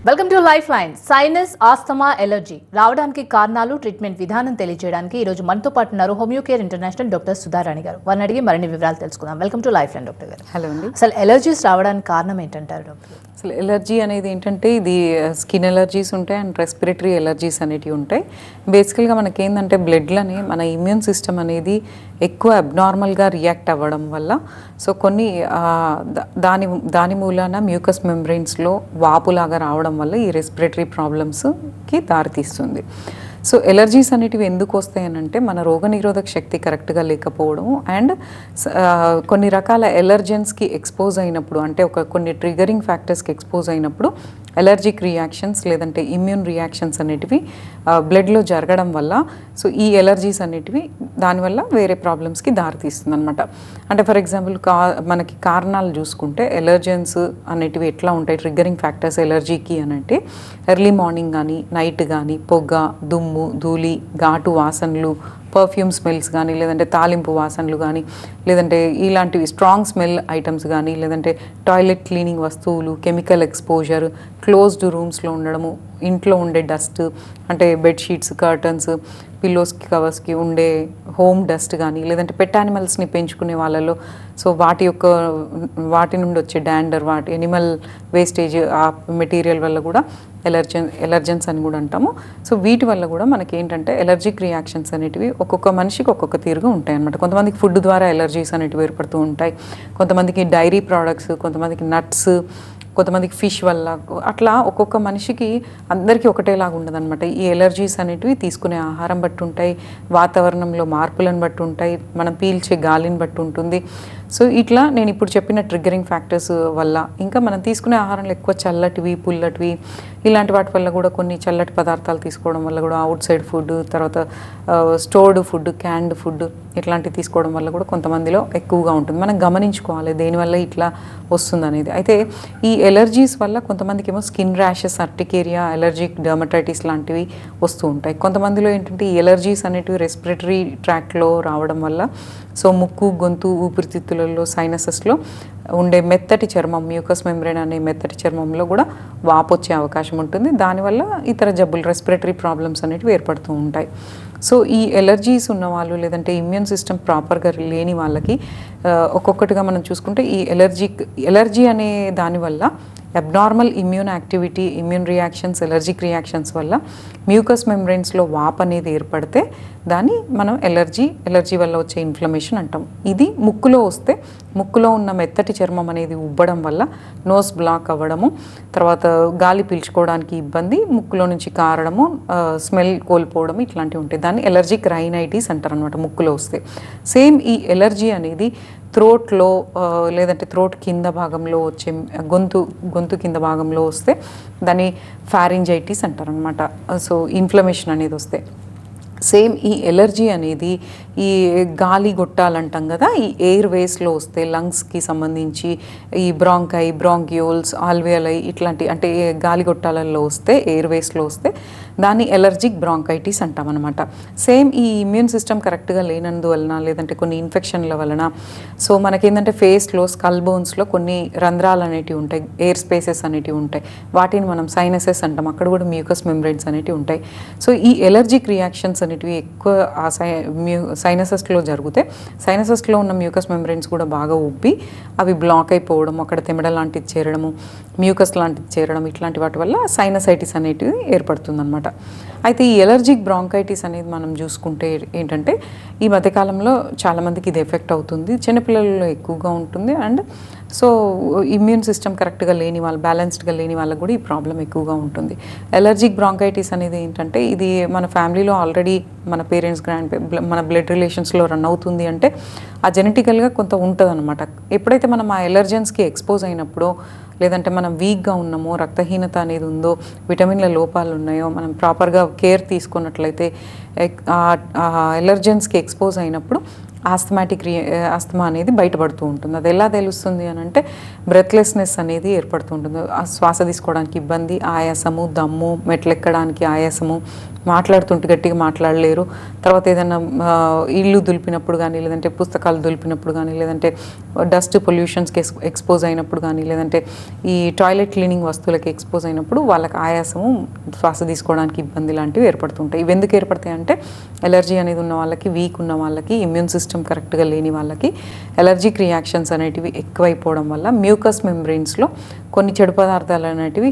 Welcome to life line. Sinus, asthma, allergy రావడానికి కారణాలు, treatment విధానం తెలియజేయడానికి ఈ రోజు మనతో పాటు ఉన్నారు హోమియోకేర్ ఇంటర్నేషనల్ డాక్టర్ సుధారాణి గారు. వారిని అడిగి మరిన్ని వివరాలు తెలుసుకుందాం. Welcome to life line doctor గారు. హలో అండి. అసలు ఎలర్జీస్ రావడానికి కారణం ఏంటంటారు డాక్టర్? అసలు ఎలర్జీ అనేది ఏంటంటే ఇది స్కిన్ ఎలర్జీస్ ఉంటాయి అండ్ రెస్పిరేటరీ ఎలర్జీస్ అనేటివి ఉంటాయి. బేసికల్గా మనకి ఏంటంటే బ్లడ్లని మన ఇమ్యూన్ సిస్టమ్ అనేది ఎక్కువ అబ్నార్మల్గా రియాక్ట్ అవ్వడం వల్ల సో కొన్ని దాని మూలాన మ్యూకస్ మెంబ్రెయిన్స్లో వాపులాగా రావడం వల్ల ఈ రెస్పిరేటరీ ప్రాబ్లమ్స్కి దారితీస్తుంది. సో ఎలర్జీస్ అనేటివి ఎందుకు వస్తాయనంటే మన రోగనిరోధక శక్తి కరెక్ట్గా లేకపోవడం అండ్ కొన్ని రకాల ఎలర్జెన్స్కి ఎక్స్పోజ్ అయినప్పుడు అంటే కొన్ని ట్రిగరింగ్ ఫ్యాక్టర్స్కి ఎక్స్పోజ్ అయినప్పుడు ఎలర్జిక్ రియాక్షన్స్ లేదంటే ఇమ్యూన్ రియాక్షన్స్ అనేటివి బ్లడ్లో జరగడం వల్ల సో ఈ ఎలర్జీస్ అనేటివి దానివల్ల వేరే ప్రాబ్లమ్స్కి దారితీస్తుంది అనమాట. అంటే ఫర్ ఎగ్జాంపుల్ మనకి కారణాలు చూసుకుంటే ఎలర్జెన్స్ అనేటివి ఎట్లా ఉంటాయి, ట్రిగ్గరింగ్ ఫ్యాక్టర్స్ ఎలర్జీకి అని అంటే ఎర్లీ మార్నింగ్ కానీ నైట్ కానీ పొగ, దుమ్ము, ధూళి, ఘాటు వాసనలు, పర్ఫ్యూమ్ స్మెల్స్ కానీ లేదంటే తాలింపు వాసనలు కానీ లేదంటే ఇలాంటివి స్ట్రాంగ్ స్మెల్ ఐటమ్స్ కానీ లేదంటే టాయిలెట్ క్లీనింగ్ వస్తువులు, కెమికల్ ఎక్స్పోజర్, క్లోజ్డ్ రూమ్స్లో ఉండడము, ఇంట్లో ఉండే డస్ట్ అంటే బెడ్షీట్స్, కర్టన్స్, పిల్లోస్కి, కవర్స్కి ఉండే హోమ్ డస్ట్ కానీ లేదంటే పెట్ యానిమల్స్ని పెంచుకునే వాళ్ళలో సో వాటి నుండి వచ్చే డాండర్, వాటి ఎనిమల్ వేస్టేజ్ ఆ మెటీరియల్ వల్ల కూడా ఎలర్జెన్స్ అని కూడా అంటాము. సో వీటి వల్ల కూడా మనకి ఏంటంటే ఎలర్జిక్ రియాక్షన్స్ అనేటివి ఒక్కొక్క మనిషికి ఒక్కొక్క తీరుగా ఉంటాయి అన్నమాట. కొంతమందికి ఫుడ్ ద్వారా ఎలర్జీస్ అనేటివి ఏర్పడుతూ ఉంటాయి, కొంతమందికి డైరీ ప్రోడక్ట్స్, కొంతమందికి నట్స్, కొంతమందికి ఫిష్ వల్ల, అట్లా ఒక్కొక్క మనిషికి అందరికీ ఒకటేలాగా ఉండదన్నమాట. ఈ ఎలర్జీస్ అనేటివి తీసుకునే ఆహారం బట్టి ఉంటాయి, వాతావరణంలో మార్పులను బట్టి ఉంటాయి, మనం పీల్చే గాలిని బట్టి ఉంటుంది. సో ఇట్లా నేను ఇప్పుడు చెప్పిన ట్రిగ్గరింగ్ ఫ్యాక్టర్స్ వల్ల ఇంకా మనం తీసుకునే ఆహారంలో ఎక్కువ చల్లటివి, పుల్లటివి ఇలాంటి వాటి వల్ల కూడా కొన్ని చల్లటి పదార్థాలు తీసుకోవడం వల్ల కూడా అవుట్ సైడ్ ఫుడ్, తర్వాత స్టోర్డ్ ఫుడ్, క్యాన్డ్ ఫుడ్ ఇట్లాంటివి తీసుకోవడం వల్ల కూడా కొంతమందిలో ఎక్కువగా ఉంటుంది. మనం గమనించుకోవాలి దేనివల్ల ఇట్లా వస్తుంది అనేది. అయితే ఈ ఎలర్జీస్ వల్ల కొంతమందికి ఏమో skin rashes, urticaria, allergic dermatitis లాంటివి వస్తూ ఉంటాయి. కొంతమందిలో ఏంటంటే ఈ ఎలర్జీస్ అనేటివి రెస్పిరేటరీ ట్రాక్లో రావడం వల్ల సో ముక్కు, గొంతు, ఊపిరితిత్తులలో, సైనసెస్లో ఉండే మెత్తటి చర్మం, మ్యూకస్ మెంబ్రెయిన్ అనే మెత్తటి చర్మంలో కూడా వాపు వచ్చే అవకాశం ఉంటుంది. దానివల్ల ఇతర జబ్బులు, రెస్పిరేటరీ ప్రాబ్లమ్స్ అనేటివి ఏర్పడుతూ ఉంటాయి. సో ఈ ఎలర్జీస్ ఉన్నవాళ్ళు లేదంటే ఇమ్యూన్ సిస్టమ్ ప్రాపర్గా లేని వాళ్ళకి ఒక్కొక్కటిగా మనం చూసుకుంటే ఈ ఎలర్జీ అనే దానివల్ల abnormal immune activity, immune reactions, allergic reactions వల్ల మ్యూకస్ మెంబ్రెయిన్స్లో వాప్ అనేది ఏర్పడితే దాన్ని మనం ఎలర్జీ వల్ల వచ్చే ఇన్ఫ్లమేషన్ అంటాం. ఇది ముక్కులో వస్తే ముక్కులో ఉన్న మెత్తటి చర్మం అనేది ఉబ్బడం వల్ల నోస్ బ్లాక్ అవ్వడము, తర్వాత గాలి పీల్చుకోవడానికి ఇబ్బంది, ముక్కులో నుంచి కారడము, స్మెల్ కోల్పోవడం ఇట్లాంటివి ఉంటాయి. దాన్ని ఎలర్జిక్ రైనైటిస్ అంటారు అనమాట ముక్కులో వస్తే. సేమ్ ఈ ఎలర్జీ అనేది థ్రోట్లో లేదంటే థ్రోట్ కింద భాగంలో వచ్చే గొంతు కింద భాగంలో వస్తే దాన్ని ఫారింజైటిస్ అంటారు అనమాట. సో ఇన్ఫ్లమేషన్ అనేది వస్తే సేమ్ ఈ ఎలర్జీ అనేది ఈ గాలి గొట్టాలంటాం కదా, ఈ ఎయిర్ వేస్లో వస్తే లంగ్స్కి సంబంధించి ఈ బ్రాంక్యూల్స్, ఆల్వియోలై ఇట్లాంటి అంటే గాలి గొట్టాలలో వస్తే, ఎయిర్ వేస్లో వస్తే దాన్ని ఎలర్జిక్ బ్రాంకైటిస్ అంటాం అనమాట. సేమ్ ఈ ఇమ్యూన్ సిస్టమ్ కరెక్ట్గా లేనందువలన లేదంటే కొన్ని ఇన్ఫెక్షన్ల వలన సో మనకేంటంటే ఫేస్లో, స్కల్ బోన్స్లో కొన్ని రంధ్రాలు అనేటివి ఉంటాయి, ఎయిర్ స్పేసెస్ అనేటివి ఉంటాయి, వాటిని మనం సైనసెస్ అంటాం. అక్కడ కూడా మ్యూకస్ మెంబ్రెయిన్స్ అనేటివి ఉంటాయి. సో ఈ ఎలర్జిక్ రియాక్షన్స్ అనేటివి ఎక్కువ ఆ సైనసెస్లో జరిగితే సైనసెస్లో ఉన్న మ్యూకస్ మెంబ్రెయిన్స్ కూడా బాగా ఉబ్బి అవి బ్లాక్ అయిపోవడం, అక్కడ తెమడ లాంటిది చేరడము, మ్యూకస్ లాంటిది చేరడం ఇట్లాంటి వాటి వల్ల సైనసైటిస్ అనేటివి ఏర్పడుతుంది అనమాట. అయితే ఈ ఎలర్జిక్ బ్రాంకైటిస్ అనేది మనం చూసుకుంటే ఏంటంటే ఈ మధ్యకాలంలో చాలామందికి ఇది ఎఫెక్ట్ అవుతుంది, చిన్నపిల్లలలో ఎక్కువగా ఉంటుంది. అండ్ సో ఇమ్యూన్ సిస్టమ్ కరెక్ట్గా లేని వాళ్ళు, బ్యాలెన్స్డ్గా లేని వాళ్ళకి కూడా ఈ ప్రాబ్లం ఎక్కువగా ఉంటుంది. ఎలర్జిక్ బ్రాంకైటిస్ అనేది ఏంటంటే ఇది మన ఫ్యామిలీలో ఆల్రెడీ మన పేరెంట్స్, మన బ్లడ్ రిలేషన్స్లో రన్ అవుతుంది అంటే ఆ జెనెటికల్గా కొంత ఉంటుంది అనమాట. ఎప్పుడైతే మనం ఆ ఎలర్జెన్స్కి ఎక్స్పోజ్ అయినప్పుడో లేదంటే మనం వీక్గా ఉన్నామో, రక్తహీనత అనేది ఉందో, విటమిన్ల లోపాలు ఉన్నాయో, మనం ప్రాపర్గా కేర్ తీసుకున్నట్లయితే ఎలర్జెన్స్కి ఎక్స్పోజ్ అయినప్పుడు ఆస్తమా అనేది బయటపడుతూ ఉంటుంది. అది ఎలా తెలుస్తుంది అని అంటే బ్రెత్లెస్నెస్ అనేది ఏర్పడుతూ ఉంటుంది. ఆ శ్వాస తీసుకోవడానికి ఇబ్బంది, ఆయాసము, దమ్ము, మెట్లెక్కడానికి ఆయాసము, మాట్లాడుతుంటే గట్టిగా మాట్లాడలేరు. తర్వాత ఏదైనా ఇల్లు దులిపినప్పుడు కానీ, లేదంటే పుస్తకాలు దులిపినప్పుడు కానీ, లేదంటే డస్ట్ పొల్యూషన్స్కి ఎక్స్పోజ్ అయినప్పుడు కానీ, లేదంటే ఈ టాయిలెట్ క్లీనింగ్ వస్తువులకి ఎక్స్పోజ్ అయినప్పుడు వాళ్ళకి ఆయాసము, శ్వాస తీసుకోవడానికి ఇబ్బంది లాంటివి ఏర్పడుతుంటాయి. ఇవి ఎందుకు ఏర్పడతాయి అంటే ఎలర్జీ అనేది ఉన్న వాళ్ళకి, వీక్ ఉన్న వాళ్ళకి, ఇమ్యూన్ సిస్టమ్ కరెక్ట్గా లేని వాళ్ళకి ఎలర్జిక్ రియాక్షన్స్ అనేటివి ఎక్కువైపోవడం వల్ల మ్యూకస్ మెంబ్రెయిన్స్లో కొన్ని చెడు పదార్థాలు అనేటివి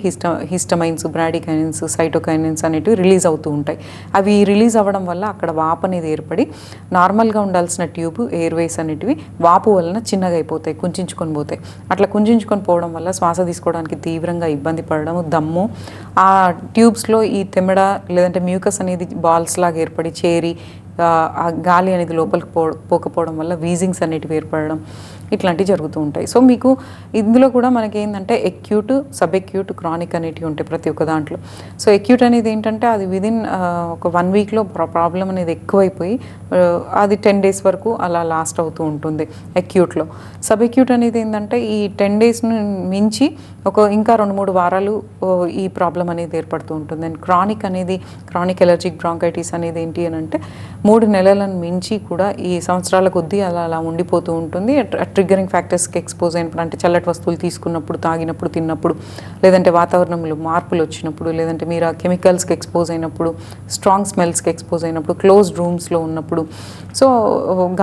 హిస్టమైన్స్, బ్రాడికైనిన్స్, సైటోకైనిన్స్ అనేటివి రిలీజ్ అవుతూ ఉంటాయి. అవి రిలీజ్ అవ్వడం వల్ల అక్కడ వాపు అనేది ఏర్పడి నార్మల్గా ఉండాల్సిన ట్యూబ్, ఎయిర్వేస్ అనేటివి వాపు వలన చిన్నగా అయిపోతాయి, కుంచుకొని పోతాయి. అట్లా కుంచుకొని పోవడం వల్ల శ్వాస తీసుకోవడానికి తీవ్రంగా ఇబ్బంది పడడం, దమ్ము, ఆ ట్యూబ్స్లో ఈ తెమ్మెడ లేదంటే మ్యూకస్ అనేది బాల్స్ లాగా ఏర్పడి చేరి ఆ గాలి అనేది లోపలికి పోకపోవడం వల్ల వీజింగ్స్ అనేటివి ఏర్పడడం, ఇట్లాంటివి జరుగుతూ ఉంటాయి. సో మీకు ఇందులో కూడా మనకి ఏంటంటే ఎక్యూట్, సబ్ ఎక్యూట్, క్రానిక్ అనేటివి ఉంటాయి ప్రతి ఒక్క దాంట్లో. సో ఎక్యూట్ అనేది ఏంటంటే అది విదిన్ ఒక 1 వీక్లో ప్రాబ్లం అనేది ఎక్కువైపోయి అది 10 డేస్ వరకు అలా లాస్ట్ అవుతూ ఉంటుంది ఎక్యూట్లో. సబ్ ఎక్యూట్ అనేది ఏంటంటే ఈ 10 డేస్ను మించి ఇంకా 2-3 వారాలు ఈ ప్రాబ్లం అనేది ఏర్పడుతూ ఉంటుంది. అండ్ క్రానిక్ ఎలర్జిక్ బ్రాంకైటిస్ అనేది ఏంటి అని అంటే 3 నెలలను మించి కూడా ఈ సంవత్సరాల కొద్దీ అలా ఉండిపోతూ ఉంటుంది. ట్రిగ్గరింగ్ ఫ్యాక్టర్స్కి ఎక్స్పోజ్ అయినప్పుడు, అంటే చల్లటి వస్తువులు తీసుకున్నప్పుడు, తాగినప్పుడు, తిన్నప్పుడు, లేదంటే వాతావరణంలో మార్పులు వచ్చినప్పుడు, లేదంటే మీరు ఆ కెమికల్స్కి ఎక్స్పోజ్ అయినప్పుడు, స్ట్రాంగ్ స్మెల్స్కి ఎక్స్పోజ్ అయినప్పుడు, క్లోజ్డ్ రూమ్స్లో ఉన్నప్పుడు, సో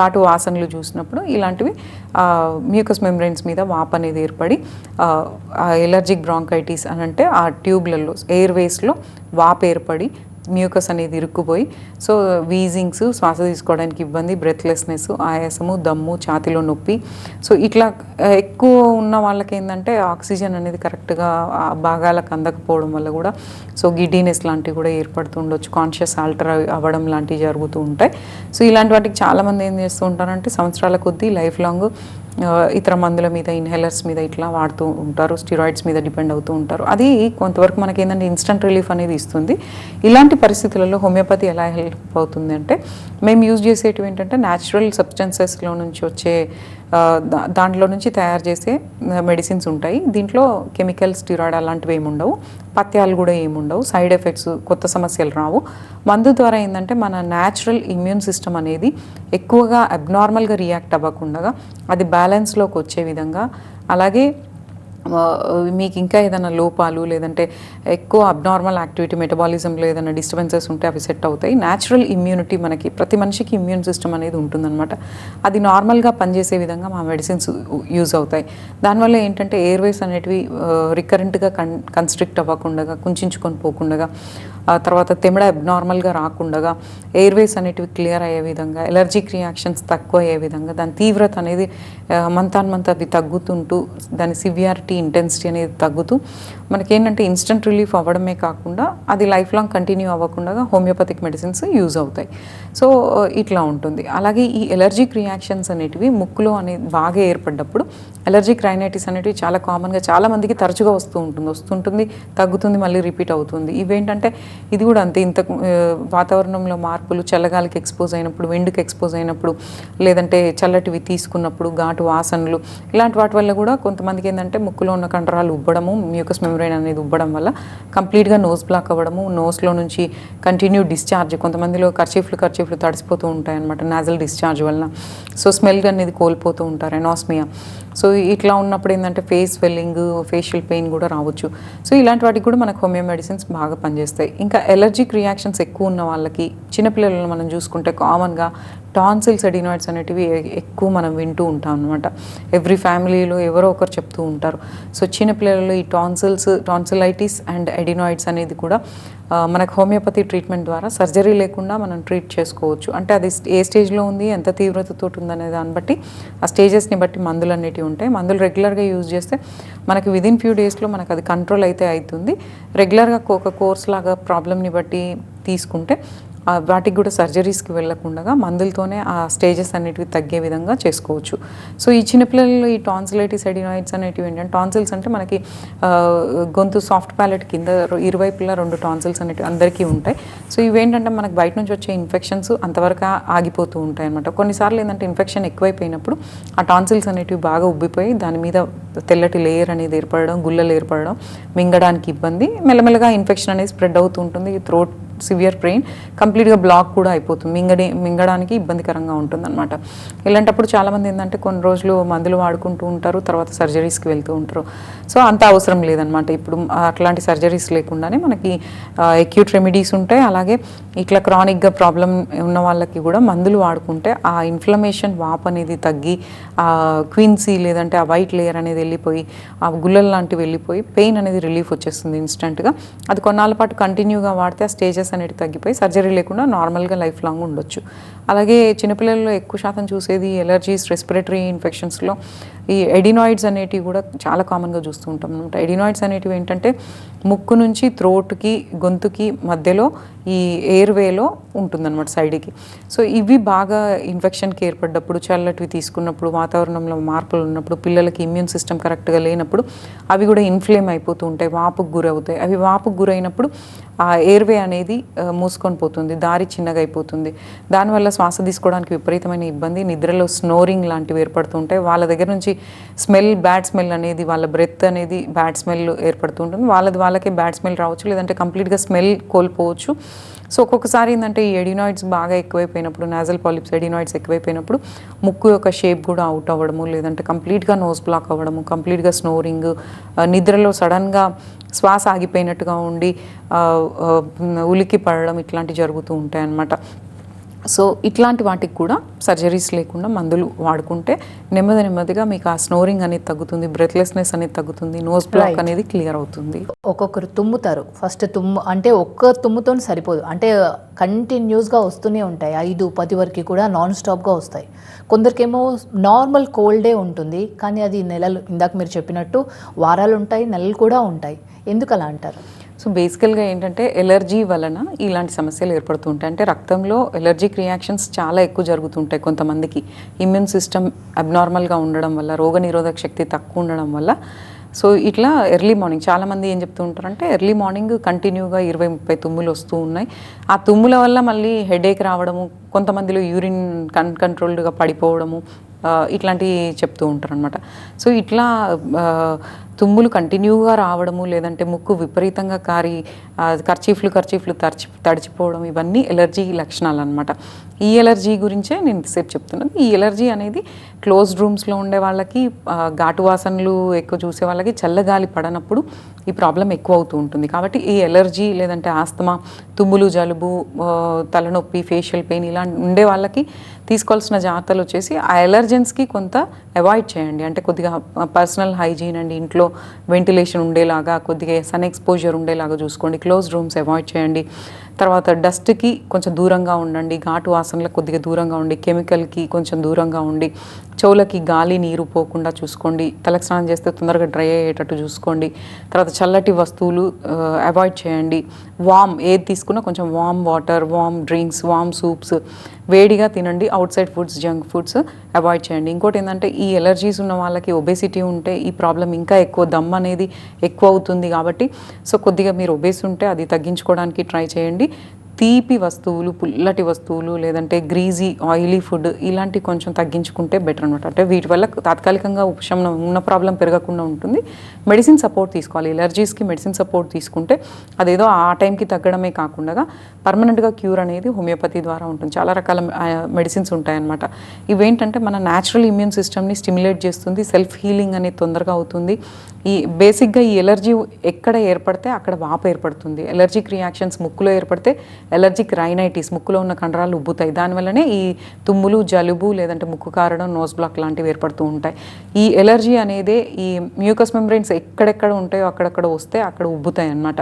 ఘాటు వాసనలు చూసినప్పుడు, ఇలాంటివి మ్యూకస్ మెంబ్రెయిన్స్ మీద వాపు అనేది ఏర్పడి ఎలర్జిక్ బ్రాంకైటిస్ అని అంటే ఆ ట్యూబ్లలో, ఎయిర్వేస్లో వాపు ఏర్పడి మ్యూకస్ అనేది ఇరుక్కుపోయి సో వీజింగ్స్, శ్వాస తీసుకోవడానికి ఇబ్బంది, బ్రెత్లెస్నెస్, ఆయాసము, దమ్ము, ఛాతీలో నొప్పి, సో ఇట్లా ఎక్కువ ఉన్న వాళ్ళకి ఏంటంటే ఆక్సిజన్ అనేది కరెక్ట్గా ఆ భాగాలకు అందకపోవడం వల్ల కూడా సో గిడ్డీనెస్ లాంటివి కూడా ఏర్పడుతూ ఉండొచ్చు, కాన్షియస్ ఆల్టర్ అవ్వడం లాంటివి జరుగుతూ ఉంటాయి. సో ఇలాంటి వాటికి చాలామంది ఏం చేస్తూ ఉంటారంటే సంవత్సరాల కొద్దీ లైఫ్ లాంగ్ ఇతర మందుల మీద, ఇన్హేలర్స్ మీద ఇట్లా వాడుతూ ఉంటారు, స్టిరాయిడ్స్ మీద డిపెండ్ అవుతూ ఉంటారు. అది కొంతవరకు మనకి ఏంటంటే ఇన్స్టంట్ రిలీఫ్ అనేది ఇస్తుంది. ఇలాంటి పరిస్థితులలో హోమియోపతి ఎలా హెల్ప్ అవుతుంది అంటే మేము యూజ్ చేసేటివి ఏంటంటే న్యాచురల్ సబ్స్టెన్సెస్లో నుంచి వచ్చే దాంట్లో నుంచి తయారు చేసే మెడిసిన్స్ ఉంటాయి. దీంట్లో కెమికల్, స్టిరాయిడ్ అలాంటివి ఏమి ఉండవు, పథ్యాలు కూడా ఏముండవు, సైడ్ ఎఫెక్ట్స్, కొత్త సమస్యలు రావు. మందు ద్వారా ఏంటంటే మన న్యాచురల్ ఇమ్యూన్ సిస్టమ్ అనేది ఎక్కువగా అబ్నార్మల్గా రియాక్ట్ అవ్వకుండా అది బ్యాలెన్స్లోకి వచ్చే విధంగా, అలాగే మీకు ఇంకా ఏదైనా లోపాలు లేదంటే ఎక్కువ అబ్నార్మల్ యాక్టివిటీ, మెటబాలిజంలో ఏదైనా డిస్టర్బెన్సెస్ ఉంటే అవి సెట్ అవుతాయి. న్యాచురల్ ఇమ్యూనిటీ, మనకి ప్రతి మనిషికి ఇమ్యూన్ సిస్టమ్ అనేది ఉంటుందన్నమాట. అది నార్మల్గా పనిచేసే విధంగా మా మెడిసిన్స్ యూజ్ అవుతాయి. దానివల్ల ఏంటంటే ఎయిర్వేస్ అనేటివి రికరెంట్గా కన్స్ట్రిక్ట్ అవ్వకుండా, కుంచుకొని పోకుండా, తర్వాత తెమిడ అబ్నార్మల్గా రాకుండా, ఎయిర్వేస్ అనేటివి క్లియర్ అయ్యే విధంగా, ఎలర్జిక్ రియాక్షన్స్ తక్కువ అయ్యే విధంగా, దాని తీవ్రత అనేది మంత్ అవి తగ్గుతుంటూ, దాని సివియారిటీ, ఇంటెన్సిటీ అనేది తగ్గుతూ మనకేంటంటే ఇన్స్టంట్ రిలీఫ్ అవ్వడమే కాకుండా అది లైఫ్ లాంగ్ కంటిన్యూ అవ్వకుండా హోమియోపతిక్ మెడిసిన్స్ యూజ్ అవుతాయి. సో ఇట్లా ఉంటుంది. అలాగే ఈ ఎలర్జిక్ రియాక్షన్స్ అనేటివి ముక్కులో అనేది బాగా ఏర్పడ్డప్పుడు, ఎలర్జిక్ రైనైటిస్ అనేటివి చాలా కామన్గా చాలామందికి తరచుగా వస్తుంటుంది, తగ్గుతుంది, మళ్ళీ రిపీట్ అవుతుంది. ఇవేంటంటే ఇది కూడా అంతే, వాతావరణంలో మార్పులు, చల్లగాలికి ఎక్స్పోజ్ అయినప్పుడు, వెండుకి ఎక్స్పోజ్ అయినప్పుడు, లేదంటే చల్లటివి తీసుకున్నప్పుడు, ఘాటు వాసనలు, ఇలాంటి వాటి వల్ల కూడా కొంతమందికి ఏంటంటే ముక్కులో ఉన్న కండరాలు ఉబ్బడము, మ్యూకస్ మెంబ్రెయిన్ అనేది ఉబ్బడం వల్ల కంప్లీట్గా నోస్ బ్లాక్ అవ్వడము, నోస్లో నుంచి కంటిన్యూ డిశ్చార్జ్, కొంతమందిలో కర్చీఫ్లు తడిసిపోతూ ఉంటాయి అన్నమాట నాజల్ డిశ్చార్జ్ వలన. సో స్మెల్ అనేది కోల్పోతూ ఉంటారు, ఎనాస్మియా. సో ఇట్లా ఉన్నప్పుడు ఏంటంటే ఫేస్ స్వెల్లింగ్, ఫేషియల్ పెయిన్ కూడా రావచ్చు. సో ఇలాంటి వాటికి కూడా మనకు హోమియో మెడిసిన్స్ బాగా పనిచేస్తాయి. ఇంకా ఎలర్జిక్ రియాక్షన్స్ ఎక్కువ ఉన్న వాళ్ళకి, చిన్నపిల్లలను మనం చూసుకుంటే కామన్గా టాన్సిల్స్, ఎడినాయిడ్స్ అనేటివి ఎక్కువ మనం వింటూ ఉంటాం అనమాట. ఎవ్రీ ఫ్యామిలీలో ఎవరో ఒకరు చెప్తూ ఉంటారు. సో చిన్నపిల్లలలో ఈ టాన్సిలైటిస్ అండ్ ఎడినాయిడ్స్ అనేది కూడా మనకు హోమియోపతి ట్రీట్మెంట్ ద్వారా సర్జరీ లేకుండా మనం ట్రీట్ చేసుకోవచ్చు. అంటే అది ఏ స్టేజ్లో ఉంది, ఎంత తీవ్రతతో ఉందనే దాన్ని బట్టి, ఆ స్టేజెస్ని బట్టి మందులు అనేటివి ఉంటాయి. మందులు రెగ్యులర్గా యూజ్ చేస్తే మనకి విదిన్ ఫ్యూ డేస్లో మనకు అది కంట్రోల్ అయితే అవుతుంది. రెగ్యులర్గా ఒక కోర్స్ లాగా ప్రాబ్లమ్ని బట్టి తీసుకుంటే వాటికి కూడా సర్జరీస్కి వెళ్ళకుండా మందులతోనే ఆ స్టేజెస్ అనేటివి తగ్గే విధంగా చేసుకోవచ్చు. సో ఈ చిన్నపిల్లల్లో ఈ టాన్సిలైటిస్ ఎడినాయిడ్స్ అనేటివి ఏంటంటే, టాన్సిల్స్ అంటే మనకి గొంతు సాఫ్ట్ ప్యాలెట్ కింద ఇరువైపులా 2 టాన్సిల్స్ అనేటివి అందరికీ ఉంటాయి. సో ఇవేంటంటే మనకు బయట నుంచి వచ్చే ఇన్ఫెక్షన్స్ అంతవరకు ఆగిపోతూ ఉంటాయి అనమాట. కొన్నిసార్లు ఏంటంటే ఇన్ఫెక్షన్ ఎక్కువైపోయినప్పుడు ఆ టాన్సిల్స్ అనేటివి బాగా ఉబ్బిపోయి దాని మీద తెల్లటి లేయర్ అనేది ఏర్పడడం, గుల్లలు ఏర్పడడం, మింగడానికి ఇబ్బంది, మెల్లమెల్లగా ఇన్ఫెక్షన్ అనేది స్ప్రెడ్ అవుతూ ఉంటుంది. థ్రోట్ సివియర్ పెయిన్, కంప్లీట్గా బ్లాక్ కూడా అయిపోతుంది, మింగడానికి ఇబ్బందికరంగా ఉంటుంది అనమాట. ఇలాంటప్పుడు చాలామంది ఏంటంటే కొన్ని రోజులు మందులు వాడుకుంటూ ఉంటారు, తర్వాత సర్జరీస్కి వెళ్తూ ఉంటారు. సో అంత అవసరం లేదనమాట. ఇప్పుడు అట్లాంటి సర్జరీస్ లేకుండానే మనకి అక్యూట్ రెమెడీస్ ఉంటాయి. అలాగే ఇట్లా క్రానిక్గా ప్రాబ్లం ఉన్న వాళ్ళకి కూడా మందులు వాడుకుంటే ఆ ఇన్ఫ్లమేషన్, వాప్ అనేది తగ్గి, ఆ క్విన్సీ లేదంటే ఆ వైట్ లేయర్ అనేది వెళ్ళిపోయి, ఆ గుల్లలు లాంటివి వెళ్ళిపోయి పెయిన్ అనేది రిలీఫ్ వచ్చేస్తుంది ఇన్స్టెంట్గా. అది కొన్నాళ్ళ పాటు కంటిన్యూగా వాడితే ఆ స్టేజెస్ అనేవి తగ్గిపోయి సర్జరీ లేకుండా నార్మల్గా లైఫ్ లాంగ్ ఉండొచ్చు. అలాగే చిన్నపిల్లల్లో ఎక్కువ శాతం చూసేది ఎలర్జీస్, రెస్పిరేటరీ ఇన్ఫెక్షన్స్లో ఈ ఎడినాయిడ్స్ అనేటివి కూడా చాలా కామన్గా చూస్తూ ఉంటాం అనమాట. ఎడినాయిడ్స్ అనేటివి ఏంటంటే ముక్కు నుంచి థ్రోట్కి, గొంతుకి మధ్యలో ఈ ఎయిర్వేలో ఉంటుందన్నమాట, సైడ్కి. సో ఇవి బాగా ఇన్ఫెక్షన్కి ఏర్పడ్డప్పుడు, చల్లటివి తీసుకున్నప్పుడు, వాతావరణంలో మార్పులు ఉన్నప్పుడు, పిల్లలకి ఇమ్యూన్ సిస్టమ్ కరెక్ట్గా లేనప్పుడు అవి కూడా ఇన్ఫ్లేమ్ అయిపోతూ ఉంటాయి, వాపుకు గురవుతాయి. అవి వాపుకు గురైనప్పుడు ఆ ఎయిర్వే అనేది మూసుకొని పోతుంది, దారి చిన్నగా అయిపోతుంది. దానివల్ల శ్వాస తీసుకోవడానికి విపరీతమైన ఇబ్బంది, నిద్రలో స్నోరింగ్ లాంటివి ఏర్పడుతూ ఉంటాయి. వాళ్ళ దగ్గర నుంచి బ్యాడ్ స్మెల్ అనేది, వాళ్ళ బ్రెత్ అనేది బ్యాడ్ స్మెల్ ఏర్పడుతూ ఉంటుంది. వాళ్ళకే బ్యాడ్ స్మెల్ రావచ్చు, లేదంటే కంప్లీట్గా స్మెల్ కోల్పోవచ్చు. సో ఒక్కొక్కసారి ఏంటంటే ఈ ఎడినాయిడ్స్ బాగా ఎక్కువైపోయినప్పుడు, నాజల్ పాలిప్స్, ఎడినాయిడ్స్ ఎక్కువైపోయినప్పుడు ముక్కు యొక్క షేప్ కూడా అవుట్ అవ్వడము, లేదంటే కంప్లీట్గా నోస్ బ్లాక్ అవ్వడము, కంప్లీట్గా స్నోరింగ్, నిద్రలో సడన్గా శ్వాస ఆగిపోయినట్టుగా ఉండి ఉలికి పడడం, ఇట్లాంటివి జరుగుతూ ఉంటాయి అన్నమాట. సో ఇట్లాంటి వాటికి కూడా సర్జరీస్ లేకుండా మందులు వాడుకుంటే నెమ్మదిగా మీకు ఆ స్నోరింగ్ అనేది తగ్గుతుంది, బ్రెత్లెస్నెస్ అనేది తగ్గుతుంది, నోస్ బ్లాక్ అనేది క్లియర్ అవుతుంది. ఒక్కొక్కరు తుమ్ముతారు. ఫస్ట్ తుమ్ము అంటే ఒక్క తుమ్ముతో సరిపోదు, అంటే కంటిన్యూస్గా వస్తూనే ఉంటాయి, 5-10 వరకు కూడా నాన్ స్టాప్గా వస్తాయి. కొందరికేమో నార్మల్ కోల్డే ఉంటుంది, కానీ అది నెలలు, ఇందాక మీరు చెప్పినట్టు వారాలు ఉంటాయి, నెలలు కూడా ఉంటాయి. ఎందుకు అలా అంటారు? సో బేసికల్గా ఏంటంటే ఎలర్జీ వలన ఇలాంటి సమస్యలు ఏర్పడుతూ ఉంటాయి. అంటే రక్తంలో ఎలర్జిక్ రియాక్షన్స్ చాలా ఎక్కువ జరుగుతుంటాయి కొంతమందికి. ఇమ్యూన్ సిస్టమ్ అబ్నార్మల్గా ఉండడం వల్ల, రోగనిరోధక శక్తి తక్కువ ఉండడం వల్ల. సో ఇట్లా ఎర్లీ మార్నింగ్ చాలామంది ఏం చెప్తూ ఉంటారంటే ఎర్లీ మార్నింగ్ కంటిన్యూగా 20-30 తుమ్ములు వస్తూ ఉన్నాయి. ఆ తుమ్ముల వల్ల మళ్ళీ హెడేక్ రావడము, కొంతమందిలో యూరిన్ అన్కంట్రోల్డ్గా పడిపోవడము, ఇట్లాంటివి చెప్తూ ఉంటారు అనమాట. సో ఇట్లా తుమ్ములు కంటిన్యూగా రావడము, లేదంటే ముక్కు విపరీతంగా కారి కర్చీఫ్లు తడిచిపోవడం, ఇవన్నీ ఎలర్జీ లక్షణాలు అనమాట. ఈ ఎలర్జీ గురించే నేను ఇంతసేపు చెప్తున్నాను. ఈ ఎలర్జీ అనేది క్లోజ్డ్ రూమ్స్లో ఉండే వాళ్ళకి, ఘాటు వాసనలు ఎక్కువ చూసే వాళ్ళకి, చల్లగాలి పడనప్పుడు ఈ ప్రాబ్లం ఎక్కువ అవుతూ ఉంటుంది. కాబట్టి ఈ ఎలర్జీ లేదంటే ఆస్తమా, తుమ్ములు, జలుబు, తలనొప్పి, ఫేషియల్ పెయిన్ ఇలా ఉండే వాళ్ళకి తీసుకోవాల్సిన జాగ్రత్తలు వచ్చేసి ఆ ఎలర్జెన్స్కి కొంత అవాయిడ్ చేయండి. అంటే కొద్దిగా పర్సనల్ హైజీన్ అండి, ఇంట్లో వెంటిలేషన్ ఉండేలాగా, కొద్దిగా సన్ ఎక్స్పోజర్ ఉండేలాగా చూసుకోండి, క్లోజ్ రూమ్స్ అవాయిడ్ చేయండి. తర్వాత డస్ట్కి కొంచెం దూరంగా ఉండండి, ఘాటు వాసనలకు కొద్దిగా దూరంగా ఉండి, కెమికల్కి కొంచెం దూరంగా ఉండి, చెవులకి గాలి నీరు పోకుండా చూసుకోండి, తలకు స్నానం చేస్తే తొందరగా డ్రై అయ్యేటట్టు చూసుకోండి. తర్వాత చల్లటి వస్తువులు అవాయిడ్ చేయండి. ఏది తీసుకున్నా కొంచెం వామ్ వాటర్, వామ్ డ్రింక్స్, వామ్ సూప్స్ వేడిగా తినండి. Out side foods, junk foods avoid చేయండి. ఇంకోటి ఏంటంటే ఈ ఎలర్జీస్ ఉన్న వాళ్ళకి ఒబేసిటీ ఉంటే ఈ ప్రాబ్లం ఇంకా ఎక్కువ, దమ్ అనేది ఎక్కువ అవుతుంది. కాబట్టి సో కొద్దిగా మీరు ఒబేస్ ఉంటే అది తగ్గించుకోవడానికి ట్రై చేయండి. తీపి వస్తువులు, పుల్లటి వస్తువులు, లేదంటే గ్రీజీ ఆయిలీ ఫుడ్ ఇలాంటివి కొంచెం తగ్గించుకుంటే బెటర్ అనమాట. అంటే వీటి వల్ల తాత్కాలికంగా ఉపశమనం, ఉన్న ప్రాబ్లం పెరగకుండా ఉంటుంది. మెడిసిన్ సపోర్ట్ తీసుకోవాలి. ఎలర్జీస్కి మెడిసిన్ సపోర్ట్ తీసుకుంటే అదేదో ఆ టైంకి తగ్గడమే కాకుండా పర్మనెంట్గా క్యూర్ అనేది హోమియోపతి ద్వారా ఉంటుంది. చాలా రకాల మెడిసిన్స్ ఉంటాయన్నమాట. ఇవేంటంటే మన న్యాచురల్ ఇమ్యూన్ సిస్టమ్ని స్టిమ్యులేట్ చేస్తుంది, సెల్ఫ్ హీలింగ్ అనేది తొందరగా అవుతుంది. బేసిక్గా ఈ ఎలర్జీ ఎక్కడ ఏర్పడితే అక్కడ వాపు ఏర్పడుతుంది. ఎలర్జిక్ రియాక్షన్స్ ముక్కులో ఏర్పడితే ఎలర్జిక్ రైనైటిస్, ముక్కులో ఉన్న కండరాలు ఉబ్బుతాయి. దానివల్లనే ఈ తుమ్ములు, జలుబు, లేదంటే ముక్కు కారడం, నోస్ బ్లాక్ లాంటివి ఏర్పడుతూ ఉంటాయి. ఈ ఎలర్జీ అనేది ఈ మ్యూకస్ మెంబ్రెయిన్స్ ఎక్కడెక్కడ ఉంటాయో అక్కడక్కడ వస్తే అక్కడ ఉబ్బుతాయి అన్నమాట.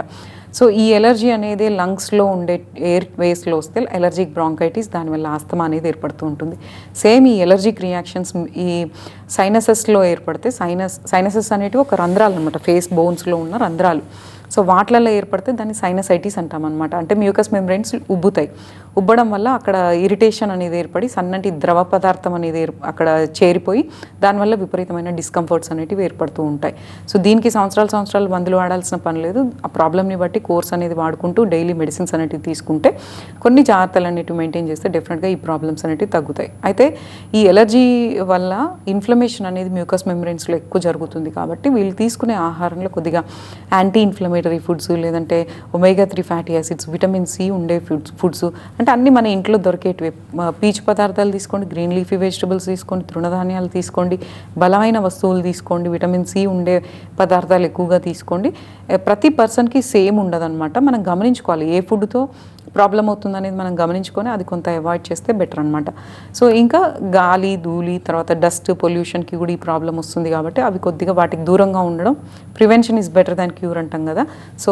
సో ఈ ఎలర్జీ అనేది లంగ్స్లో ఉండే ఎయిర్ వేస్లో వస్తే ఎలర్జిక్ బ్రాంకైటిస్, దానివల్ల ఆస్తమా అనేది ఏర్పడుతూ ఉంటుంది. సేమ్ ఈ ఎలర్జిక్ రియాక్షన్స్ ఈ సైనసెస్లో ఏర్పడితే, సైనసెస్ అనేటివి ఒక రంధ్రాలు అనమాట, ఫేస్ బోన్స్లో ఉన్న రంధ్రాలు. సో వాటిలలో ఏర్పడితే దాన్ని సైనసైటిస్ అంటాం అనమాట. అంటే మ్యూకస్ మెంబ్రెయిన్స్ ఉబ్బుతాయి. ఉబ్బడం వల్ల అక్కడ ఇరిటేషన్ అనేది ఏర్పడి సన్నటి ద్రవ పదార్థం అనేది అక్కడ చేరిపోయి దానివల్ల విపరీతమైన డిస్కంఫర్ట్స్ అనేటివి ఏర్పడుతూ ఉంటాయి. సో దీనికి సంవత్సరాలు మందులు వాడాల్సిన పని లేదు. ఆ ప్రాబ్లమ్ని బట్టి కోర్స్ అనేది వాడుకుంటూ డైలీ మెడిసిన్స్ అనేటివి తీసుకుంటే కొన్ని జాగ్రత్తలు అనేటివి మెయింటైన్ చేస్తే డెఫినెట్గా ఈ ప్రాబ్లమ్స్ అనేటివి తగ్గుతాయి. అయితే ఈ ఎలర్జీ వల్ల ఇన్ఫ్లమేషన్ అనేది మ్యూకస్ మెంబ్రెయిన్స్లో ఎక్కువ జరుగుతుంది కాబట్టి వీళ్ళు తీసుకునే ఆహారంలో కొద్దిగా యాంటీ ఇన్ఫ్లమేటరీ ఫుడ్స్, లేదంటే omega 3 fatty acids, vitamin C ఉండే ఫుడ్స్ అంటే అన్నీ మన ఇంట్లో దొరికేటివి. పీచు పదార్థాలు తీసుకోండి, గ్రీన్ లీఫీ వెజిటబుల్స్ తీసుకోండి, తృణధాన్యాలు తీసుకోండి, బలమైన వస్తువులు తీసుకోండి, విటమిన్ సి ఉండే పదార్థాలు ఎక్కువగా తీసుకోండి. ప్రతి పర్సన్కి సేమ్ ఉండదన్నమాట. మనం గమనించుకోవాలి ఏ ఫుడ్తో ప్రాబ్లం అవుతుంది అనేది మనం గమనించుకొని అది కొంత అవాయిడ్ చేస్తే బెటర్ అనమాట. సో ఇంకా గాలి, ధూళి, తర్వాత డస్ట్ పొల్యూషన్కి కూడా ఈ ప్రాబ్లం వస్తుంది కాబట్టి అవి కొద్దిగా వాటికి దూరంగా ఉండడం, prevention is better than cure అంటాం కదా. సో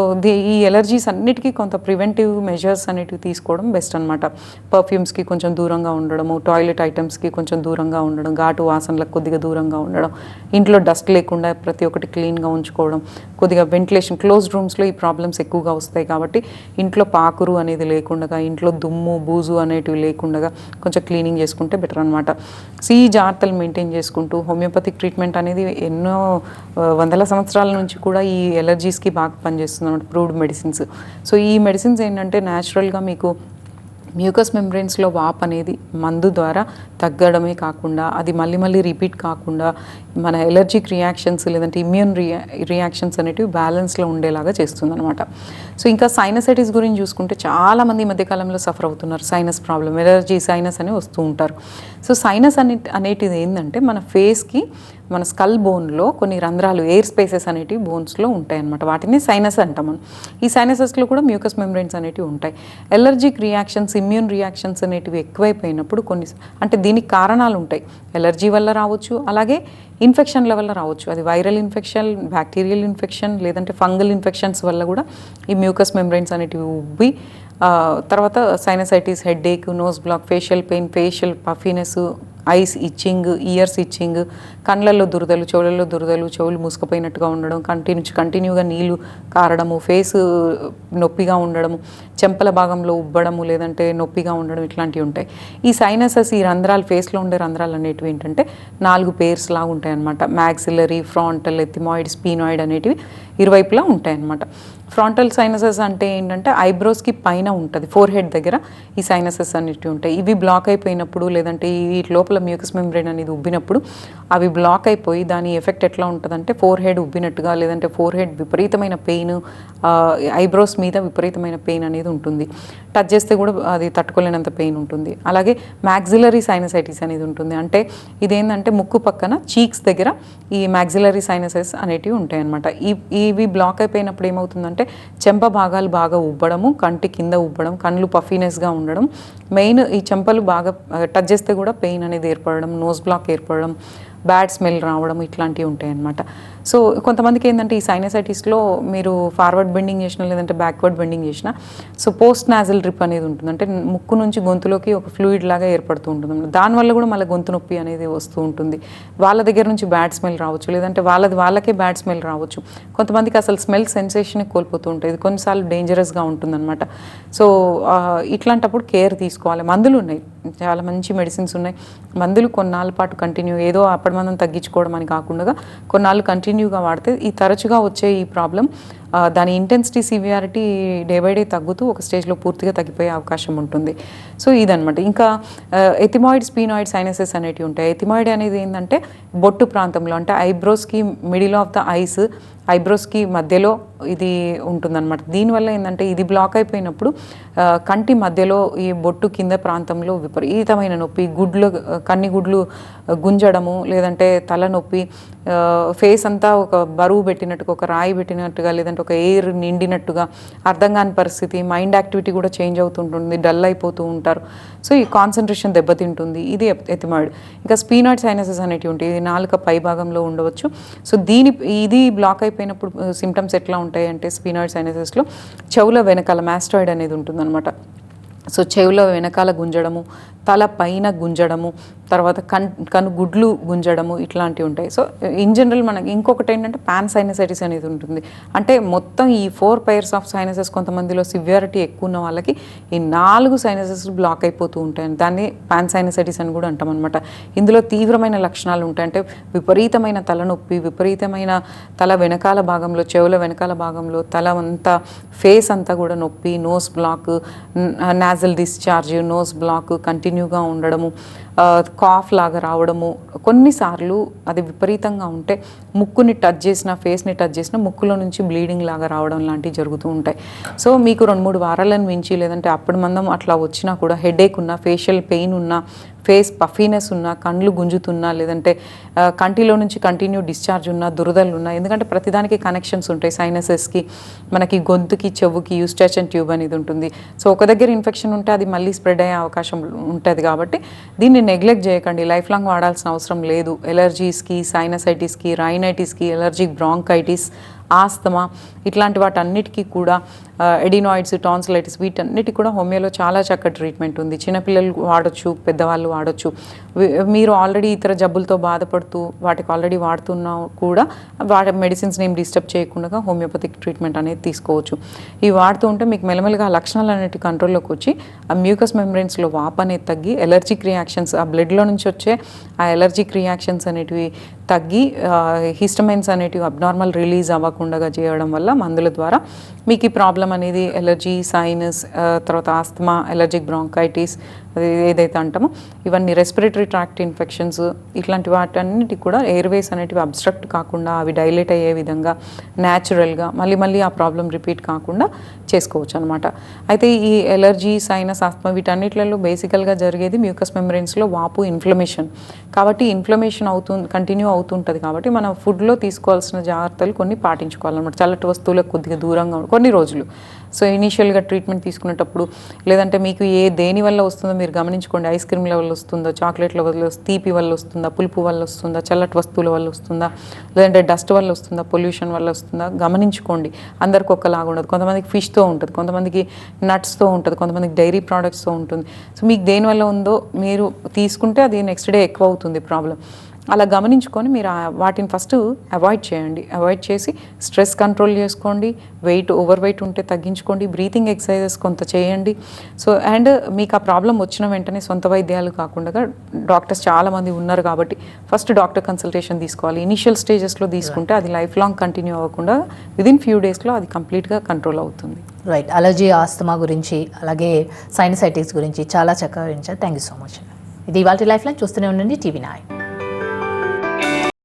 ఈ ఎలర్జీస్ అన్నిటికీ కొంత ప్రివెంటివ్ మెజర్స్ అనేటివి తీసుకోవడం బెస్ట్ అనమాట. పర్ఫ్యూమ్స్కి కొంచెం దూరంగా ఉండడము, టాయిలెట్ ఐటమ్స్కి కొంచెం దూరంగా ఉండడం, ఘాటు వాసనలకు కొద్దిగా దూరంగా ఉండడం, ఇంట్లో డస్ట్ లేకుండా ప్రతి ఒక్కటి క్లీన్గా ఉంచుకోవడం, కొద్దిగా వెంటిలేషన్, క్లోజ్డ్ రూమ్స్లో ఈ ప్రాబ్లమ్స్ ఎక్కువగా వస్తాయి కాబట్టి ఇంట్లో పాకురు అనేది లేకుండా, ఇంట్లో దుమ్ము బూజు అనేటివి లేకుండా కొంచెం క్లీనింగ్ చేసుకుంటే బెటర్ అనమాట. సో ఈ జాగ్రత్తలు మెయింటైన్ చేసుకుంటూ హోమియోపతిక్ ట్రీట్మెంట్ అనేది ఎన్నో వందల సంవత్సరాల నుంచి కూడా ఈ ఎలర్జీస్కి బాగా పనిచేస్తుంది అనమాట, ప్రూవ్డ్ మెడిసిన్స్. సో ఈ మెడిసిన్స్ ఏంటంటే న్యాచురల్గా మీకు మ్యూకస్ మెంబ్రెయిన్స్లో వాప్ అనేది మందు ద్వారా తగ్గడమే కాకుండా అది మళ్ళీ రిపీట్ కాకుండా మన ఎలర్జిక్ రియాక్షన్స్ లేదంటే ఇమ్యూన్ రియాక్షన్స్ అనేటివి బ్యాలెన్స్లో ఉండేలాగా చేస్తుంది అనమాట. సో ఇంకా సైనసైటిస్ గురించి చూసుకుంటే చాలామంది ఈ మధ్యకాలంలో సఫర్ అవుతున్నారు. సైనస్ ప్రాబ్లం, ఎలర్జీ సైనస్ అని వస్తూ ఉంటారు. సో సైనస్ అనేటిది ఏంటంటే మన ఫేస్కి, మన స్కల్ బోన్లో కొన్ని రంధ్రాలు, ఎయిర్ స్పేసెస్ అనేటివి బోన్స్లో ఉంటాయి అన్నమాట. వాటిని సైనస్ అంటాం మనం. ఈ సైనసెస్లో కూడా మ్యూకస్ మెంబ్రెయిన్స్ అనేటివి ఉంటాయి. ఎలర్జిక్ రియాక్షన్స్, ఇమ్యూన్ రియాక్షన్స్ అనేటివి ఎక్కువైపోయినప్పుడు అంటే దీనికి కారణాలు ఉంటాయి. ఎలర్జీ వల్ల రావచ్చు, అలాగే ఇన్ఫెక్షన్ల వల్ల రావచ్చు. అది వైరల్ ఇన్ఫెక్షన్, బ్యాక్టీరియల్ ఇన్ఫెక్షన్, లేదంటే ఫంగల్ ఇన్ఫెక్షన్స్ వల్ల కూడా ఈ మ్యూకస్ మెంబ్రెయిన్స్ అనేటివి ఉబ్బి తర్వాత sinusitis, headache, nose block, facial pain, facial puffiness, eyes itching, ears itching, కళ్ళల్లో దురదలు, చెవులలో దురదలు, చెవులు మూసుకుపోయినట్టుగా ఉండడం, కంటిన్యూగా నీళ్లు కారడము, ఫేస్ నొప్పిగా ఉండడము, చెంపల భాగంలో ఉబ్బడము లేదంటే నొప్పిగా ఉండడం, ఇట్లాంటివి ఉంటాయి. ఈ సైనసెస్, ఈ రంధ్రాలు, ఫేస్లో ఉండే రంధ్రాలు అనేటివి ఏంటంటే 4 పేర్స్ లాగా ఉంటాయి అన్నమాట. మ్యాక్సిలరీ, ఫ్రాంటల్, ఎథిమాయిడ్, స్పీనాయిడ్ అనేటివి ఇరువైపులా ఉంటాయి అన్నమాట. ఫ్రాంటల్ సైనసెస్ అంటే ఏంటంటే ఐబ్రోస్కి పైన ఉంటుంది, ఫోర్ హెడ్ దగ్గర ఈ సైనసెస్ అనేటివి ఉంటాయి. ఇవి బ్లాక్ అయిపోయినప్పుడు లేదంటే ఈ లోపల మ్యూకస్ మెంబ్రెయిన్ అనేది ఉబ్బినప్పుడు అవి బ్లాక్ అయిపోయి దాని ఎఫెక్ట్ ఎట్లా ఉంటుందంటే ఫోర్ హెడ్ ఉబ్బినట్టుగా, లేదంటే ఫోర్ హెడ్ విపరీతమైన పెయిన్, ఐబ్రోస్ మీద విపరీతమైన పెయిన్ అనేది ఉంటుంది. టచ్ చేస్తే కూడా అది తట్టుకోలేనంత పెయిన్ ఉంటుంది. అలాగే మ్యాక్సిలరీ సైనసైటిస్ అనేది ఉంటుంది. అంటే ఇదేంటంటే ముక్కు పక్కన చీక్స్ దగ్గర ఈ మ్యాక్సిలరీ సైనసెస్ అనేటివి ఉంటాయి అన్నమాట. ఇవి బ్లాక్ అయిపోయినప్పుడు ఏమవుతుందంటే చెంప భాగాలు బాగా ఉబ్బడము, కంటి కింద ఉబ్బడం, కళ్ళు పఫీనెస్గా ఉండడం, మెయిన్ ఈ చెంపలు బాగా టచ్ చేస్తే కూడా పెయిన్ అనేది ఏర్పడడం, నోస్ బ్లాక్ ఏర్పడడం, బ్యాడ్ స్మెల్ రావడం, ఇట్లాంటివి ఉంటాయి అన్నమాట. సో కొంతమందికి ఏంటంటే ఈ సైనసైటిస్లో మీరు ఫార్వర్డ్ బెండింగ్ చేసినా లేదంటే బ్యాక్వర్డ్ బెండింగ్ చేసినా సో పోస్ట్ నాజల్ డ్రిప్ అనేది ఉంటుంది. అంటే ముక్కు నుంచి గొంతులోకి ఒక ఫ్లూయిడ్ లాగా ఏర్పడుతూ ఉంటుంది. దానివల్ల కూడా మళ్ళీ గొంతు నొప్పి అనేది వస్తూ ఉంటుంది. వాళ్ళ దగ్గర నుంచి బ్యాడ్ స్మెల్ రావచ్చు, లేదంటే వాళ్ళకే బ్యాడ్ స్మెల్ రావచ్చు. కొంతమందికి అసలు స్మెల్ సెన్సేషన్ కోల్పోతూ ఉంటుంది. ఇది కొన్నిసార్లు డేంజరస్గా ఉంటుందన్నమాట. సో ఇట్లాంటప్పుడు కేర్ తీసుకోవాలి. మందులు ఉన్నాయి, చాలా మంచి మెడిసిన్స్ ఉన్నాయి. మందులు కొన్నాళ్ళ పాటు కంటిన్యూ, ఏదో అప్పటి మనం తగ్గించుకోవడం అని కాకుండా కొన్నాళ్ళు కంటిన్యూగా వాడితే ఈ తరచుగా వచ్చే ఈ ప్రాబ్లం దాని intensity, severity day by day తగ్గుతూ ఒక స్టేజ్లో పూర్తిగా తగ్గిపోయే అవకాశం ఉంటుంది. సో ఇదనమాట. ఇంకా ఎథిమాయిడ్, స్పీనాయిడ్ సైనసెస్ అనేటివి ఉంటాయి. ఎథిమాయిడ్ అనేది ఏంటంటే బొట్టు ప్రాంతంలో, అంటే ఐబ్రోస్కి మిడిల్ ఆఫ్ ద ఐస్, ఐబ్రోస్కి మధ్యలో ఇది ఉంటుందన్నమాట. దీనివల్ల ఏంటంటే ఇది బ్లాక్ అయిపోయినప్పుడు కంటి మధ్యలో ఈ బొట్టు కింద ప్రాంతంలో విపరీతమైన నొప్పి, కన్ని గుడ్లు గుంజడము, లేదంటే తలనొప్పి, ఫేస్ అంతా ఒక బరువు పెట్టినట్టుగా, ఒక రాయి పెట్టినట్టుగా, లేదంటే ఒక ఎయిర్ నిండినట్టుగా, అర్థం కాని పరిస్థితి, మైండ్ యాక్టివిటీ కూడా చేంజ్ అవుతుంటుంది, డల్ అయిపోతూ ఉంటారు. సో ఈ కాన్సన్ట్రేషన్ దెబ్బతింటుంది. ఇది ఎథిమాయిడ్. ఇంకా స్పీనాయిడ్ సైనసెస్ అనేటివి ఉంటాయి. ఇది నాలుక పై భాగంలో ఉండవచ్చు. సో ఇది బ్లాక్ అయిపోయినప్పుడు సిమ్టమ్స్ ఎట్లా ఉంటాయి అంటే స్పీనాయిడ్ సైనసెస్లో చెవుల వెనకాల మాస్టాయిడ్ అనేది ఉంటుందన్నమాట. సో చెవుల వెనకాల గుంజడము, తల పైన గుంజడము, తర్వాత కను గుడ్లు గుంజడము ఇట్లాంటివి ఉంటాయి. సో ఇన్ జనరల్ మనకి ఇంకొకటి ఏంటంటే పాన్ సైనసైటిస్ అనేది ఉంటుంది. అంటే మొత్తం ఈ 4 pairs ఆఫ్ సైనసెస్ కొంతమందిలో సివియారిటీ ఎక్కువ ఉన్న వాళ్ళకి ఈ 4 సైనసెస్ బ్లాక్ అయిపోతూ ఉంటాయి. దాన్ని పాన్ సైనసైటిస్ అని కూడా అంటాం అనమాట. ఇందులో తీవ్రమైన లక్షణాలు ఉంటాయి. అంటే విపరీతమైన తలనొప్పి, విపరీతమైన తల వెనకాల భాగంలో, చెవుల వెనకాల భాగంలో తల అంతా, ఫేస్ అంతా కూడా నొప్పి, nose block, nasal discharge, nose block కంటిన్యూగా ఉండడము, కాఫ్ లాగా రావడము, కొన్నిసార్లు అది విపరీతంగా ఉంటే ముక్కుని టచ్ చేసిన, ఫేస్ని టచ్ చేసిన ముక్కులో నుంచి బ్లీడింగ్ లాగా రావడం లాంటివి జరుగుతూ ఉంటాయి. సో మీకు 2-3 వారాలను మించి లేదంటే అప్పుడు మందం అట్లా వచ్చినా కూడా హెడేక్ ఉన్నా, ఫేషియల్ పెయిన్ ఉన్నా, ఫేస్ పఫీనెస్ ఉన్నా, కండ్లు గుంజుతున్నా, లేదంటే కంటిలో నుంచి కంటిన్యూ డిశ్చార్జ్ ఉన్నా, దురదలు ఉన్నా, ఎందుకంటే ప్రతిదానికి కనెక్షన్స్ ఉంటాయి. సైనసెస్కి, మనకి గొంతుకి, చెవుకి యూస్టాచన్ ట్యూబ్ అనేది ఉంటుంది. సో ఒక దగ్గర ఇన్ఫెక్షన్ ఉంటే అది మళ్ళీ స్ప్రెడ్ అయ్యే అవకాశం ఉంటుంది. కాబట్టి దీన్ని నెగ్లెక్ట్ చేయకండి, లైఫ్ లాంగ్ వాడాల్సిన అవసరం లేదు. ఎలర్జీస్కి, సైనసైటిస్కి, రైనైటిస్కి, ఎలర్జిక్ బ్రాంకైటిస్, ఆస్తమా ఇట్లాంటి వాటన్నిటికీ కూడా, ఎడినాయిడ్స్, టాన్సిలైటిస్ వీటన్నిటికీ కూడా హోమియోలో చాలా చక్కటి ట్రీట్మెంట్ ఉంది. చిన్నపిల్లలు వాడచ్చు, పెద్దవాళ్ళు వాడచ్చు. మీరు ఆల్రెడీ ఇతర జబ్బులతో బాధపడుతూ వాటికి ఆల్రెడీ వాడుతున్నా కూడా వాటి మెడిసిన్స్ని ఏం డిస్టర్బ్ చేయకుండా హోమియోపతిక్ ట్రీట్మెంట్ అనేది తీసుకోవచ్చు. ఇవి వాడుతూ ఉంటే మీకు మెల్లమెల్లగా ఆ లక్షణాలు అనేవి కంట్రోల్లోకి వచ్చి ఆ మ్యూకస్ మెంబ్రెన్స్లో వాపు అనేది తగ్గి, ఎలర్జిక్ రియాక్షన్స్, ఆ బ్లడ్లో నుంచి వచ్చే ఆ ఎలర్జిక్ రియాక్షన్స్ అనేటివి తగ్గి, హిస్టమైన్స్ అనేటివి అబ్నార్మల్ రిలీజ్ అవ్వకుండా చేయడం వల్ల మందుల ద్వారా మీకు ఈ ప్రాబ్లం అనేది ఎలర్జీ, సైనస్, తర్వాత ఆస్తమా, ఎలర్జిక్ బ్రాంకైటిస్ ఏదైతే అంటామో ఇవన్నీ, రెస్పిరేటరీ ట్రాక్ట్ ఇన్ఫెక్షన్స్ ఇట్లాంటి వాటన్నిటి కూడా ఎయిర్వేస్ అనేటివి అబ్స్ట్రక్ట్ కాకుండా అవి డైలేట్ అయ్యే విధంగా న్యాచురల్గా మళ్ళీ ఆ ప్రాబ్లం రిపీట్ కాకుండా చేసుకోవచ్చు అనమాట. అయితే ఈ ఎలర్జీ, సైనస్, ఆస్తమా వీటన్నిటిలో బేసికల్గా జరిగేది మ్యూకస్ మెంబ్రెన్స్లో వాపు, ఇన్ఫ్లమేషన్. కాబట్టి ఇన్ఫ్లమేషన్ కంటిన్యూ అవుతుంటుంది. కాబట్టి మన ఫుడ్లో తీసుకోవాల్సిన జాగ్రత్తలు కొన్ని పాటించుకోవాలన్నమాట. చల్లటి వస్తువులకు కొద్దిగా దూరంగా కొన్ని రోజులు. సో ఇనీషియల్గా ట్రీట్మెంట్ తీసుకునేటప్పుడు, లేదంటే మీకు దేని వల్ల వస్తుందో మీరు గమనించుకోండి. ఐస్ క్రీమ్ల వల్ల వస్తుందా, చాక్లెట్ల వల్ల, తీపి వల్ల వస్తుందా, పులుపు వల్ల వస్తుందా, చల్లటి వస్తువుల వల్ల వస్తుందా, లేదంటే డస్ట్ వల్ల వస్తుందా, పొల్యూషన్ వల్ల వస్తుందా గమనించుకోండి. అందరికి ఒక్కలాగా ఉండదు. కొంతమందికి ఫిష్తో ఉంటుంది, కొంతమందికి నట్స్తో ఉంటుంది, కొంతమందికి డైరీ ప్రోడక్ట్స్తో ఉంటుంది. సో మీకు దేనివల్ల ఉందో మీరు తీసుకుంటే అది నెక్స్ట్ డే ఎక్కువ అవుతుంది ప్రాబ్లం. అలా గమనించుకొని మీరు వాటిని ఫస్ట్ అవాయిడ్ చేయండి. అవాయిడ్ చేసి స్ట్రెస్ కంట్రోల్ చేసుకోండి, ఓవర్ వెయిట్ ఉంటే తగ్గించుకోండి, బ్రీతింగ్ ఎక్సర్సైజెస్ కొంత చేయండి. సో అండ్ మీకు ఆ ప్రాబ్లం వచ్చిన వెంటనే సొంత వైద్యాలు కాకుండా డాక్టర్స్ చాలామంది ఉన్నారు కాబట్టి ఫస్ట్ డాక్టర్ కన్సల్టేషన్ తీసుకోవాలి. ఇనిషియల్ స్టేజెస్లో తీసుకుంటే అది లైఫ్ లాంగ్ కంటిన్యూ అవ్వకుండా విదిన్ ఫ్యూ డేస్లో అది కంప్లీట్గా కంట్రోల్ అవుతుంది. రైట్. అలర్జీ, ఆస్తమా గురించి, అలాగే సైనసైటిస్ గురించి చాలా చక్కగా వివరించారు. Thank you so much. ఇది ఇవాళ లైఫ్ లైన్. చూస్తూనే ఉండండి TV9.